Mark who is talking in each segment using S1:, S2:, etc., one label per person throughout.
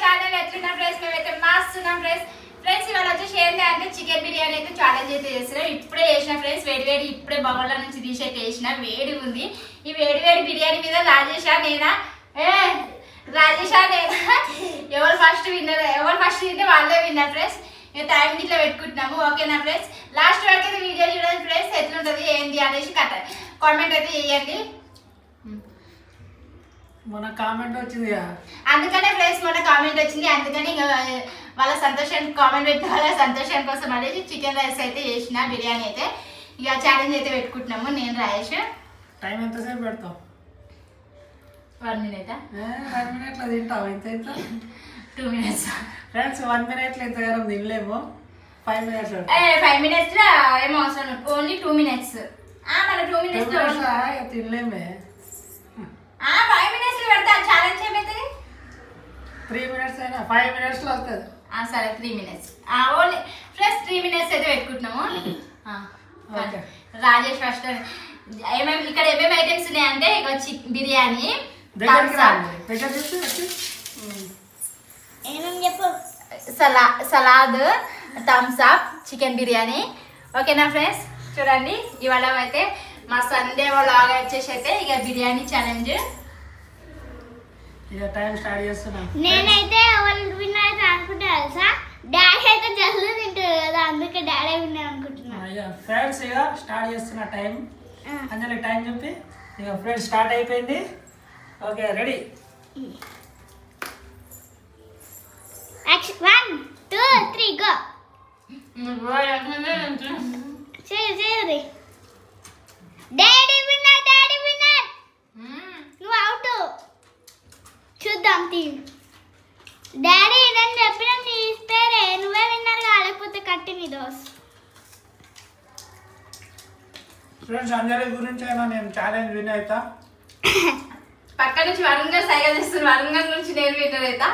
S1: Channel ఎట్లున్నా friends మేమైతే మస్తున్నాం friends ఇవాళ వచ్చేసి ఏంటి అంటే చికెన్ బిర్యానీ అయితే ఛాలెంజ్ అయితే చేస్తున్నాం. ఇప్పుడే చేసిన ఫ్రెండ్స్ వేడి ఇప్పుడే బౌల్ల నుంచి తీసేకి వేసిన వేడి ఉంది. ఈ వేడి బిర్యానీ మీద రాజేషా నేనా ఎవరు ఫస్ట్ తింటే వాళ్ళే విన్నారు ఫ్రెండ్స్. ఇక టైం ఇట్లా పెట్టుకుంటున్నాము. ఓకేనా ఫ్రెండ్స్, లాస్ట్ వరకు అయితే వీడియో చూడండి ఫ్రెండ్స్, ఎట్లుంటుంది ఏంటి అనేసి కామెంట్ అయితే చేయండి.
S2: మన కామెంట్ వచ్చింది
S1: అందుకనే ఫ్రెండ్స్ మన కామెంట్ వచ్చింది, అందుకని వాళ్ళ సంతోషానికి కామెంట్ పెట్టిన వాళ్ళ సంతోషం కోసం అనేది చికెన్ రైస్ అయితే చేసిన బిర్యానీ అయితే ఇక ఛాలెంజ్ అయితే పెట్టుకుంటున్నాము. నేను రాయేష్
S2: టైం ఎంతసేపు పెడతావు?
S1: 1 minute
S2: 1 minute లో తింటావు? ఎంత
S1: 2 minutes
S2: ఫ్రెండ్స్ 1 minute లో ఇంతగానం తినలేము. 5 minutes
S1: 5 minutes లో ఏమో అవసరం, ఓన్లీ 2 minutes. మన 2 minutes లో
S2: తినలేమే.
S1: 5 minutes లో పెడతా ఛాలెంజ్ ఏమవుతుంది?
S2: 3 minutes అయినా 5 minutes లో వస్తుంది.
S1: సరే 3 minutes ఓన్లీ ఫ్రెండ్స్ 3 minutes అయితే పెట్టుకుంటున్నాము. రాజేష్ ఫస్ట్ ఇక్కడ ఏమేమి ఐటమ్స్ ఉన్నాయంటే ఇక biryani, salad, Thums Up, chicken biryani. ఓకేనా ఫ్రెండ్స్, చూడండి ఇవాళ అయితే మా సండే లాగా వచ్చేసి అయితే ఇక బిర్యానీ ఛాలెంజ్.
S2: ఇక టైం స్టార్ట్ చేస్తున్నాం.
S3: నేనైతే విన్నర్ అనుకుంటా తెలుసా, డాడీ అయితే జల్దీ తింటారు కదా, అందుకే డాడీ విన్నర్ అనుకుంటున్నా.
S2: ఫ్రెండ్స్ ఇక స్టార్ట్ చేస్తున్న టైం అంజలి టైం చెప్పి ఇక ఫ్రెండ్స్ స్టార్ట్ అయిపోయింది. Okay ready?
S3: 1 2 3 గో. చేయి డాడీ విన్నర్ నువ్వు అవుట్. చూద్దాం టీమ్. డాడీ నేను చెప్పిన నీ పేరే, నువ్వే విన్నర్ కాలేకపోతే కట్టి నీ దోస్.
S2: ఫ్రెండ్స్ అంజలి గురించి అయినా నేను ఛాలెంజ్ విన్ అవుతా.
S1: పక్క నుంచి వరుణ్ గారు సైకిల్ చేస్తున్నారు, వరుణ్ గారి నుంచి నేను విన్నర్ అవుతా.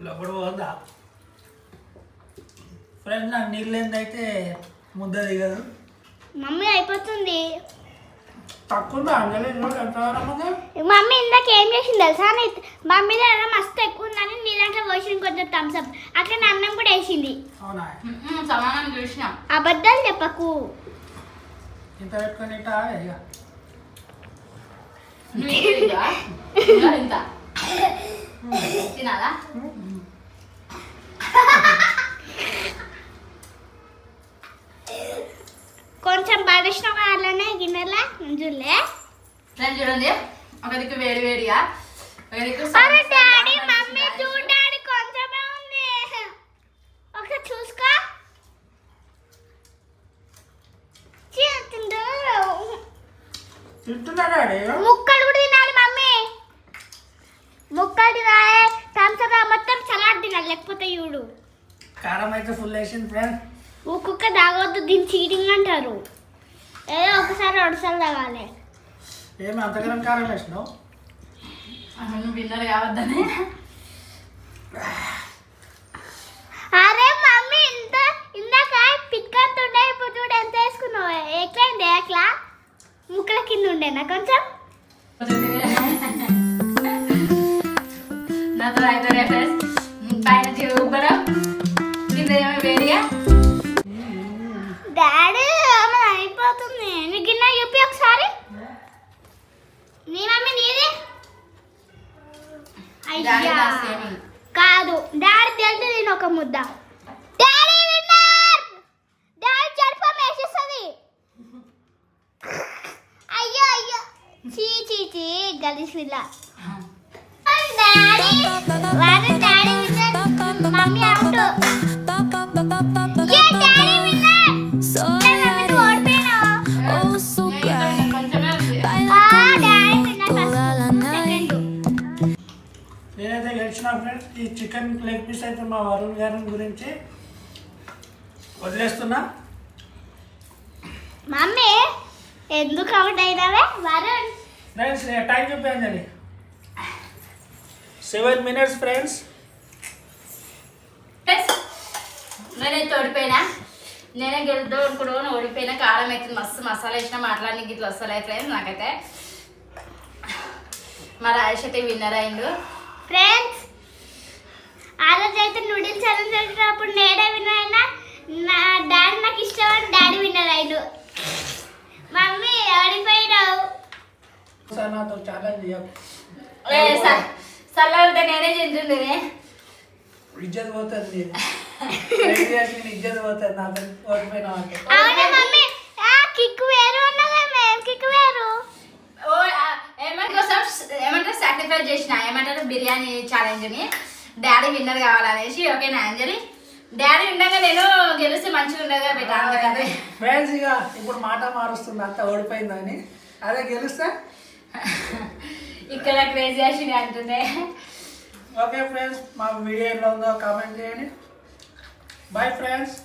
S2: లోపల పోదా ఫ్రెండ్స్? నాకు నీళ్ళు ఏందైతే ముద్ద దిగదు.
S3: మమ్మీ అయిపోతుంది.
S2: తక్కువ అంజలి ఎంతవరకు?
S3: మమ్మీ ఇందాక ఏం చేసింది తెలుసా, మమ్మీ దగ్గర మస్తు ఎక్కువ ఉందని నీ దాంట్లో పోసిన కొంచెం థమ్స్ అప్, అట్లా అన్నం కూడా వేసింది.
S1: అవునా? సమానం చూసినా.
S3: అబద్ధాలు చెప్పకు.
S2: ఇంత పెట్టుకొని
S1: ఇంత తినాలా?
S3: కొంచెం పడేసిన అలానే గిన్నెలా చూడలే.
S1: చూడండి ఒక దిక్కు వేడిగా, ఒక దిక్కు
S3: డాడీ మమ్మీ చూడండి కొంచెమే ఉంది, ఒకసారి చూసుకో. ముక్కలు కూడా తినాలి మమ్మీ, ముక్కలు తినాలి. థమ్స్ అప్ మొత్తం సలాడ్ తినాలి, లేకపోతే చూడు
S2: కారం అయితే ఫుల్ వేసింది ఫ్రెండ్.
S3: ఒక్కొక్క తాగొద్దు, దీన్ని చీటింగ్ అంటారు. ఏదో ఒకసారి 2 సార్లు తాగాలి.
S2: ఏమి అంతగానం కారం వేసినావు?
S1: విన్నర్ కావద్దని.
S3: అరే మమ్మీ ఇందాక పిక్కర్ ఉండే, ఇప్పుడు చూడు ఎంత వేసుకున్నావు. ఎట్లయింది? ఎట్లా ముక్కల కింద ఉండేనా కొంచెం?
S1: నాతో అయితే పైన ఉబ్బరం కింద ఏమో వేడిగా.
S3: డాడీ అయిపోతుంది. నీ గిన్నె చూపి ఒకసారి. నీ మమ్మీ నీది? అయ్యా కాదు, డాడీ తెలుసు నేను ఒక ముద్ద. Daddy winner. డాడీ చెరుపం వేసేస్తుంది. అయ్యో చీ గలీజ్ పిల్ల. Daddy winner, mummy out. Daddy winner.
S2: నేనైతే గెలిచిన ఫ్రెండ్స్. ఈ చికెన్ లెగ్ పీస్ అయితే మా వరుణ్ గారి గురించి వదిలేస్తున్నా.
S3: మమ్మీ ఎందుకు అవుట్ అయినావే వరుణ్?
S2: ఫ్రెండ్స్ టైం చూపించండి. 7 minutes ఫ్రెండ్స్.
S1: నేనైతే ఓడిపోయినా. నేనే గెలుద్దాం అనుకున్నాను, ఓడిపోయినా. కారం అయితే మస్తు మసాలా వేసినా మాట్లాడడానికి ఇట్లా వస్తలే ఫ్రెండ్స్. నాకైతే మా రాజేష్ అయితే విన్నర్ అయిండు
S3: ఫ్రెండ్స్. ఆ రోజు అయితే నూడిల్స్ ఛాలెంజ్ చేసినప్పుడు నేనే విన్నర్ అయినా. నా డాడీ నాకు ఇష్టం అని డాడీ విన్నర్ అయిండు. మమ్మీ ఓడిపోయినావు.
S2: సార్ నాతో ఛాలెంజ్
S1: సల్లా ఉంటే నేనే తింటుండే.
S2: ఇజ్జత్ పోతుంది, ఇజ్జత్ పోతుంది నాతో ఓడిపోయినా అంటే.
S3: అవునా మమ్మీ, కిక్ వేరు అన్నదా మేము, కిక్ వేరు.
S1: ఏమంటారు సాక్రిఫైస్ చేసిన ఏమంటారు బిర్యానీ ఛాలెంజ్ ని. డాడీ విన్నర్ కావాలనేసి. ఓకేనా అంజలి, డాడీ ఉండగా నేను గెలిస్తే మంచిగా ఉండగా పెట్టాను.
S2: ఫ్రెండ్స్ ఇక ఇప్పుడు మాట మారుస్తుంది, అంత ఓడిపోయిందని. అదే గెలుస్తా
S1: ఇక్కడ క్రేజీ యాషింగ్ అంటుంది.
S2: ఓకే ఫ్రెండ్స్, మా వీడియో ఎలా ఉందో కామెంట్ చేయండి. Bye friends.